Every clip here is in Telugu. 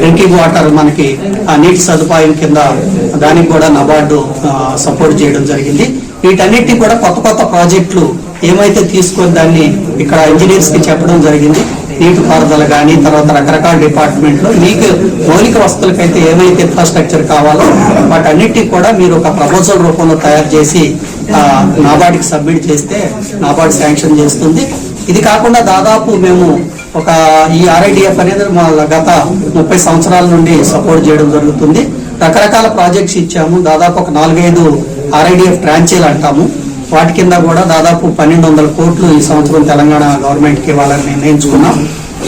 డ్రింకింగ్ వాటర్ మనకి నీటి సదుపాయం కింద దానికి కూడా నబార్డు సపోర్ట్ చేయడం జరిగింది. వీటన్నిటిని కూడా కొత్త కొత్త ప్రాజెక్టులు ఏమైతే తీసుకొని దాన్ని ఇక్కడ ఇంజనీర్స్ కి చెప్పడం జరిగింది. నీటిపారుదల కానీ తర్వాత రకరకాల డిపార్ట్మెంట్లో మీకు మౌలిక వస్తువులకైతే ఏమైతే ఇన్ఫ్రాస్ట్రక్చర్ కావాలో వాటన్నిటికి కూడా మీరు ఒక ప్రపోజల్ రూపంలో తయారు చేసి నాబార్డుకి సబ్మిట్ చేస్తే నాబార్డు శాంక్షన్ చేస్తుంది. ఇది కాకుండా దాదాపు మేము ఒక ఈ RIDF అనేది గత 30 సంవత్సరాల నుండి సపోర్ట్ చేయడం జరుగుతుంది. రకరకాల ప్రాజెక్ట్స్ ఇచ్చాము. దాదాపు ఒక 4-5 RIDF ట్రాంచీలు అంటాము. వాటి కింద కూడా దాదాపు 1200 కోట్లు ఈ సంవత్సరం తెలంగాణ గవర్నమెంట్కి ఇవ్వాలని నిర్ణయించుకున్నాం.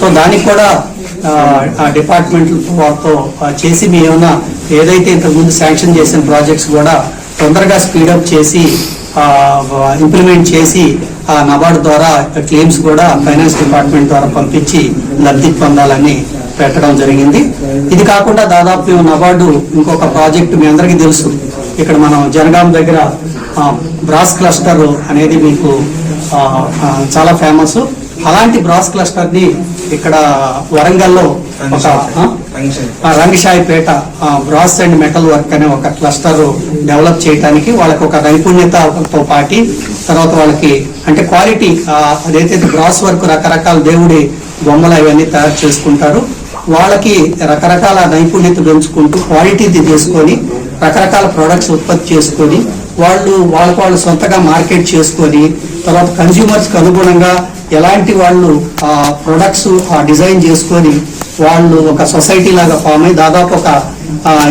సో దానికి కూడా డిపార్ట్మెంట్ వారితో చేసి మీ ఏమైనా ఏదైతే ఇంతకుముందు శాంక్షన్ చేసిన ప్రాజెక్ట్స్ కూడా తొందరగా స్పీడప్ చేసి ఇంప్లిమెంట్ చేసి నబార్డు ద్వారా క్లెయిమ్స్ కూడా ఫైనాన్స్ డిపార్ట్మెంట్ ద్వారా పంపించి లబ్ధి పొందాలని పెట్టడం జరిగింది. ఇది కాకుండా దాదాపు నబార్డు ఇంకొక ప్రాజెక్టు మీ అందరికీ తెలుసు, ఇక్కడ మనం జనగాం దగ్గర బ్రాస్ క్లస్టర్ అనేది మీకు చాలా ఫేమస్. అలాంటి బ్రాస్ క్లస్టర్ ని ఇక్కడ వరంగల్లో ఒక Rangasaipet brass and metal work అనే ఒక క్లస్టర్ డెవలప్ చేయడానికి వాళ్ళకి ఒక నైపుణ్యతతో పాటి తర్వాత వాళ్ళకి అంటే క్వాలిటీ అదైతే బ్రాస్ వర్క్ రకరకాల దేవుడి బొమ్మలు అవన్నీ తయారు చేసుకుంటారు. వాళ్ళకి రకరకాల నైపుణ్యత పెంచుకుంటూ క్వాలిటీ తీసుకొని రకరకాల ప్రొడక్ట్స్ ఉత్పత్తి చేసుకొని వాళ్ళు సొంతగా మార్కెట్ చేసుకొని తర్వాత కన్స్యూమర్స్కి అనుగుణంగా ఎలాంటి వాళ్ళు ప్రొడక్ట్స్ డిజైన్ చేసుకొని వాళ్ళు ఒక సొసైటీ లాగా ఫామ్ అయ్యి దాదాపు ఒక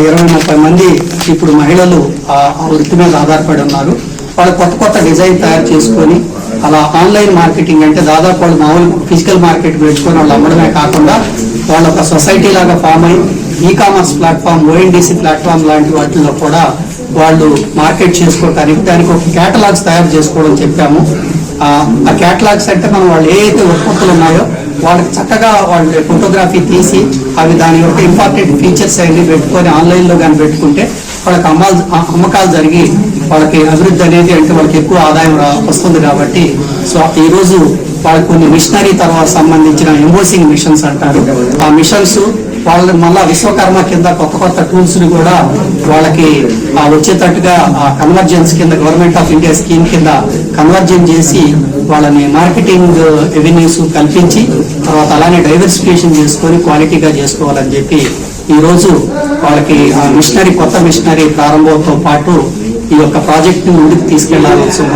20-30 మంది ఇప్పుడు మహిళలు ఆ వృత్తి మీద ఆధారపడి ఉన్నారు. వాళ్ళు కొత్త కొత్త డిజైన్ తయారు చేసుకొని అలా ఆన్లైన్ మార్కెటింగ్ అంటే దాదాపు వాళ్ళు మామూలు ఫిజికల్ మార్కెట్ పెంచుకొని వాళ్ళు అమ్మడమే కాకుండా వాళ్ళు ఒక సొసైటీ లాగా ఫామ్ అయ్యి ఈ-కామర్స్ ప్లాట్ఫామ్ ONDC ప్లాట్ఫామ్ లాంటి వాటిల్లో కూడా వాళ్ళు మార్కెట్ చేసుకోవటానికి దానికి ఒక క్యాటలాగ్స్ తయారు చేసుకోవడం చెప్పాము. ఆ క్యాటలాగ్స్ అంటే మనం వాళ్ళు ఏదైతే ఉత్పత్తులు ఉన్నాయో వాళ్ళకి చక్కగా వాళ్ళు ఫోటోగ్రఫీ తీసి అవి దాని యొక్క ఇంపార్టెంట్ ఫీచర్స్ అన్ని పెట్టుకొని ఆన్లైన్లో కానీ పెట్టుకుంటే వాళ్ళకి అమ్మకాలు జరిగి వాళ్ళకి అభివృద్ధి అనేది అంటే వాళ్ళకి ఎక్కువ ఆదాయం వస్తుంది. కాబట్టి సో ఈరోజు వాళ్ళకి కొన్ని మిషనరీ తర్వాత సంబంధించిన ఎంబోసింగ్ మిషన్స్ అంటారు. ఆ మిషన్స్ వాళ్ళని మళ్ళా విశ్వకర్మ కింద కొత్త కొత్త టూల్స్ ని కూడా వాళ్ళకి వచ్చేటట్టుగా కన్వర్జెన్స్ కింద గవర్నమెంట్ ఆఫ్ ఇండియా స్కీమ్ కింద కన్వర్జెన్స్ చేసి వాళ్ళని మార్కెటింగ్ రెవెన్యూస్ కల్పించి తర్వాత అలానే డైవర్సిఫికేషన్ చేసుకొని క్వాలిటీగా చేసుకోవాలని చెప్పి ఈ రోజు వాళ్ళకి కొత్త మిషనరీ ప్రారంభంతో పాటు ఈ యొక్క ప్రాజెక్ట్ ని ముందుకు తీసుకెళ్లాల్సిన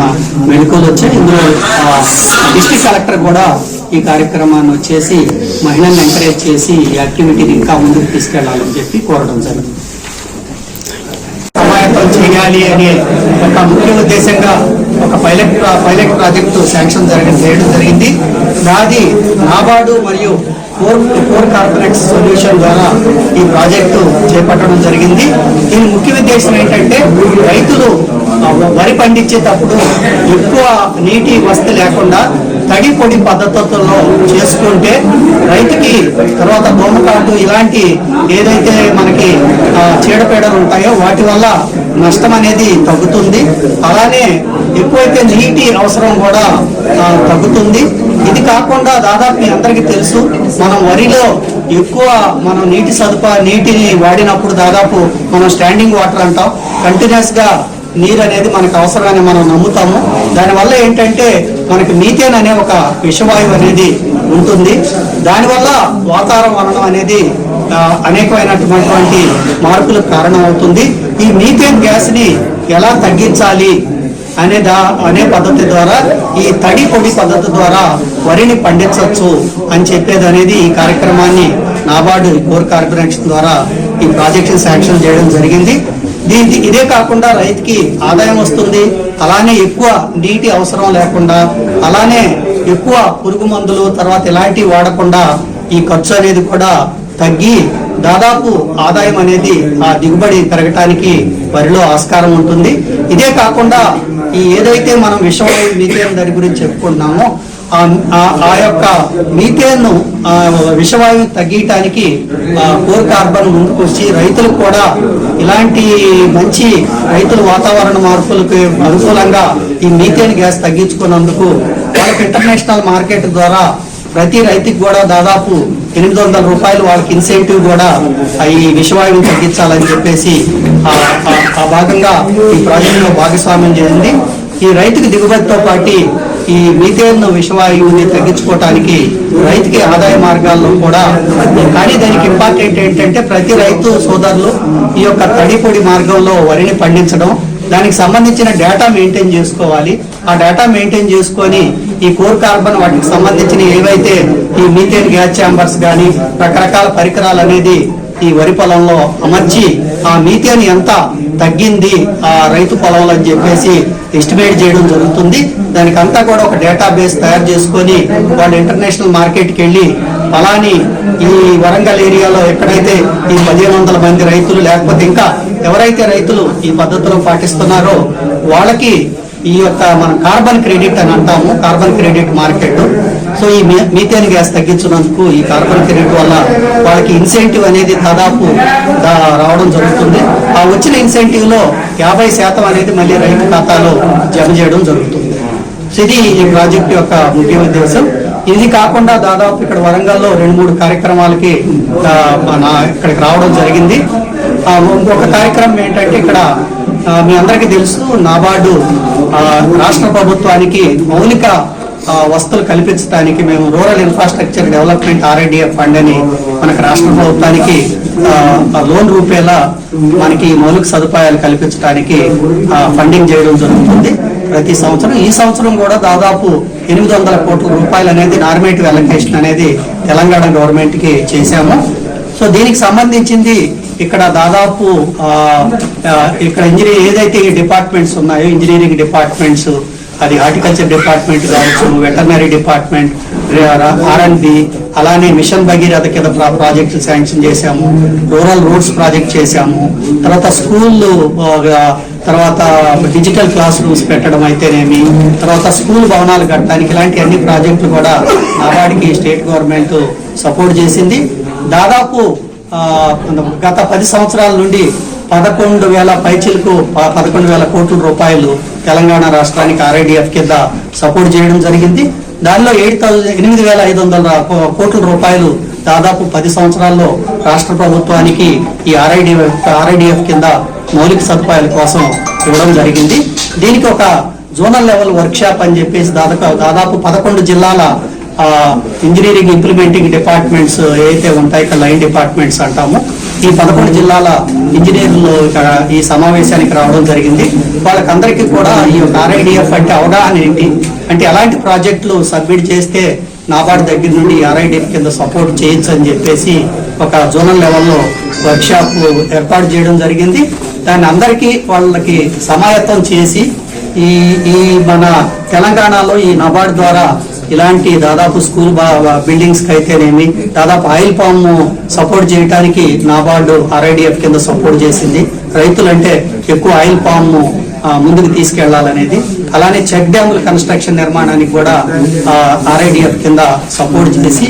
మెళకువలు వచ్చాయి. ఇందులో డిస్ట్రిక్ట్ కలెక్టర్ కూడా ఈ కార్యక్రమాన్ని వచ్చేసి మహిళల్ని ఎంకరేజ్ చేసి ఈ యాక్టివిటీని ఇంకా ముందుకు తీసుకెళ్లాలని చెప్పి కోరడం జరిగింది. సమాయత్తం చేయాలి అనే ఒక ముఖ్య ఉద్దేశంగా ఒక పైలట్ ప్రాజెక్టు శాంక్షన్ చేయడం జరిగింది. దాది నాబార్డు మరియు కోర్ కార్పొరేట్ సొల్యూషన్ ద్వారా ఈ ప్రాజెక్టు చేపట్టడం జరిగింది. దీని ముఖ్య ఉద్దేశం ఏంటంటే రైతులు వరి పండించేటప్పుడు ఎక్కువ నీటి వసతి లేకుండా తడి పొడి పద్ధతుల్లో చేసుకుంటే రైతుకి తర్వాత దోమకాటు ఇలాంటి ఏదైతే మనకి చీడపీడలు ఉంటాయో వాటి వల్ల నష్టం అనేది తగ్గుతుంది. అలానే ఎక్కువైతే నీటి అవసరం కూడా తగ్గుతుంది. ఇది కాకుండా దాదాపు మీ అందరికీ తెలుసు మనం వరిలో ఎక్కువ మనం నీటిని వాడినప్పుడు దాదాపు మనం స్టాండింగ్ వాటర్ అంటాం. కంటిన్యూస్ గా నీరు అనేది మనకు అవసరమని మనం నమ్ముతాము. దానివల్ల ఏంటంటే మనకి మీథేన్ అనే ఒక విషవాయువు అనేది ఉంటుంది. దానివల్ల వాతావరణం అనేది అనేకమైనటువంటి మార్పులకు కారణం అవుతుంది. ఈ మీథేన్ గ్యాస్ ని ఎలా తగ్గించాలి అనే పద్ధతి ద్వారా ఈ తడి పొడి పద్ధతి ద్వారా వరిని పండించవచ్చు అని చెప్పేది అనేది ఈ కార్యక్రమాన్ని నాబార్డు కోర్ కార్పొరేషన్ ద్వారా ఈ ప్రాజెక్ట్ శాంక్షన్ చేయడం జరిగింది. ఇదే కాకుండా రైతుకి ఆదాయం వస్తుంది. అలానే ఎక్కువ నీటి అవసరం లేకుండా అలానే ఎక్కువ పురుగు మందులు తర్వాత ఇలాంటివి వాడకుండా ఈ ఖర్చు అనేది కూడా తగ్గి దాదాపు ఆదాయం అనేది ఆ దిగుబడి పెరగటానికి వరిలో ఆస్కారం ఉంటుంది. ఇదే కాకుండా ఈ ఏదైతే మనం విషవాయు మీథేన్ దాని గురించి చెప్పుకుంటున్నామో ఆ యొక్క మీథేన్ విషవాయువు తగ్గించడానికి కోర్ కార్బన్ ముందుకు వచ్చి రైతులకు కూడా ఇలాంటి మంచి రైతుల వాతావరణ మార్పులకు అనుకూలంగా ఈ మీథేన్ గ్యాస్ తగ్గించుకున్నందుకు వాళ్ళకి ఇంటర్నేషనల్ మార్కెట్ ద్వారా ప్రతి రైతుకి కూడా దాదాపు 800 రూపాయలు వాళ్ళకి ఇన్సెంటివ్ కూడా ఈ విషవాయువుని తగ్గించాలని చెప్పేసి ఆ భాగంగా ఈ ప్రాజెక్టులో భాగస్వామ్యం చేసింది. ఈ రైతుకి దిగుబడితో పాటు ఈ మీథేన్ విషవాయువుని తగ్గించుకోవటానికి రైతుకి ఆదాయ మార్గాల్లో కూడా, కానీ దానికి ఇంపార్టెంట్ ఏంటంటే ప్రతి రైతు సోదరులు ఈ యొక్క తడిపొడి మార్గంలో వరిని పండించడం, దానికి సంబంధించిన డేటా మెయింటైన్ చేసుకోవాలి. ఆ డేటా మెయింటైన్ చేసుకొని ఈ కోర్ కార్బన్ వాటికి సంబంధించిన ఏవైతే ఈ మీథేన్ గ్యాస్ ఛాంబర్స్ కానీ రకరకాల పరికరాలు అనేది ఈ వరి పొలంలో అమర్చి ఆ మీథేన్ ఎంత తగ్గింది ఆ రైతు పొలంలో అని చెప్పేసి ఎస్టిమేట్ చేయడం జరుగుతుంది. దానికి అంతా కూడా ఒక డేటాబేస్ తయారు చేసుకొని వాళ్ళు ఇంటర్నేషనల్ మార్కెట్కి వెళ్ళి ఫలాని ఈ వరంగల్ ఏరియాలో ఎక్కడైతే ఈ 1500 మంది రైతులు లేకపోతే ఇంకా ఎవరైతే రైతులు ఈ పద్ధతిలో పాటిస్తున్నారో వాళ్ళకి ఈ యొక్క మనం కార్బన్ క్రెడిట్ అని అంటాము, కార్బన్ క్రెడిట్ మార్కెట్. సో ఈ మీథేన్ గ్యాస్ తగ్గించినందుకు ఈ కార్బన్ క్రెడిట్ వల్ల వాళ్ళకి ఇన్సెంటివ్ అనేది దాదాపు రావడం జరుగుతుంది. ఆ వచ్చిన ఇన్సెంటివ్ లో 50% అనేది మళ్ళీ రైతు ఖాతాలో జమ చేయడం జరుగుతుంది. సో ఇది ఈ ప్రాజెక్ట్ యొక్క ముఖ్య ఉద్దేశం. ఇది కాకుండా దాదాపు ఇక్కడ వరంగల్లో 2-3 కార్యక్రమాలకి ఇక్కడికి రావడం జరిగింది. ఇంకొక కార్యక్రమం ఏంటంటే ఇక్కడ మీ అందరికీ తెలుసు నాబార్డు రాష్ట్ర ప్రభుత్వానికి మౌలిక వస్తువులు కల్పించడానికి మేము rural infrastructure development RIDF fund అని మనకు రాష్ట్ర ప్రభుత్వానికి లోన్ రూపేలా మనకి మౌలిక సదుపాయాలు కల్పించడానికి ఫండింగ్ చేయడం జరుగుతుంది ప్రతి సంవత్సరం. ఈ సంవత్సరం కూడా దాదాపు 800 కోట్ల రూపాయలు అనేది నార్మేటివ్ అలొకేషన్ అనేది తెలంగాణ గవర్నమెంట్ కి చేశాము. సో దీనికి సంబంధించింది ఇక్కడ దాదాపు ఇక్కడ ఏదైతే డిపార్ట్మెంట్స్ ఉన్నాయో ఇంజనీరింగ్ డిపార్ట్మెంట్స్, అది హార్టికల్చర్ డిపార్ట్మెంట్ కావచ్చు, వెటర్నరీ డిపార్ట్మెంట్, R&B, అలానే మిషన్ భగీరథ కింద ప్రాజెక్టులు శాంక్షన్ చేశాము, రూరల్ రోడ్స్ ప్రాజెక్ట్ చేశాము, తర్వాత స్కూళ్ళు, తర్వాత డిజిటల్ క్లాస్ రూమ్స్ పెట్టడం అయితేనేమి, తర్వాత స్కూల్ భవనాలు కట్టడానికి ఇలాంటి అన్ని ప్రాజెక్టులు కూడా నాబార్డుకి స్టేట్ గవర్నమెంట్ సపోర్ట్ చేసింది. దాదాపు గత 10 సంవత్సరాల నుండి 11,000 పైచిలకు 11,000 కోట్ల రూపాయలు తెలంగాణ రాష్ట్రానికి RIDF కింద సపోర్ట్ చేయడం జరిగింది. దానిలో 8,500 కోట్ల రూపాయలు దాదాపు 10 సంవత్సరాల్లో రాష్ట్ర ప్రభుత్వానికి ఈ RIDF కింద మౌలిక సదుపాయాల కోసం ఇవ్వడం జరిగింది. దీనికి ఒక జోనల్ లెవెల్ వర్క్ షాప్ అని చెప్పేసి దాదాపు 11 జిల్లాల ఇంజనీరింగ్ ఇంప్లిమెంటింగ్ డిపార్ట్మెంట్స్ ఏవైతే ఉంటాయి, ఇక్కడ లైన్ డిపార్ట్మెంట్స్ అంటాము, ఈ 11 జిల్లాల ఇంజనీర్లు ఇక్కడ ఈ సమావేశానికి రావడం జరిగింది. వాళ్ళకందరికీ కూడా ఈ యొక్క RIDF అంటే అవగాహన ఏంటి, అంటే ఎలాంటి ప్రాజెక్టులు సబ్మిట్ చేస్తే నాబార్డు దగ్గర నుండి RIDF కింద సపోర్ట్ చేయొచ్చు అని చెప్పేసి ఒక జోనల్ లెవెల్లో వర్క్ షాప్ ఏర్పాటు చేయడం జరిగింది. దాన్ని అందరికీ వాళ్ళకి సమాయత్తం చేసి ఈ మన తెలంగాణలో ఈ నాబార్డు ద్వారా ఇలాంటి దాదాపు స్కూల్ బిల్డింగ్స్ కి అయితేనేమి, దాదాపు ఆయిల్ పామ్ సపోర్ట్ చేయడానికి నాబార్డు RIDF కింద సపోర్ట్ చేసింది. రైతులంటే ఎక్కువ ఆయిల్ పామ్ ముందుకు తీసుకెళ్లాలనేది, అలానే చెక్ డ్యాముల కన్స్ట్రక్షన్ నిర్మాణానికి కూడా RIDF కింద సపోర్ట్ చేసి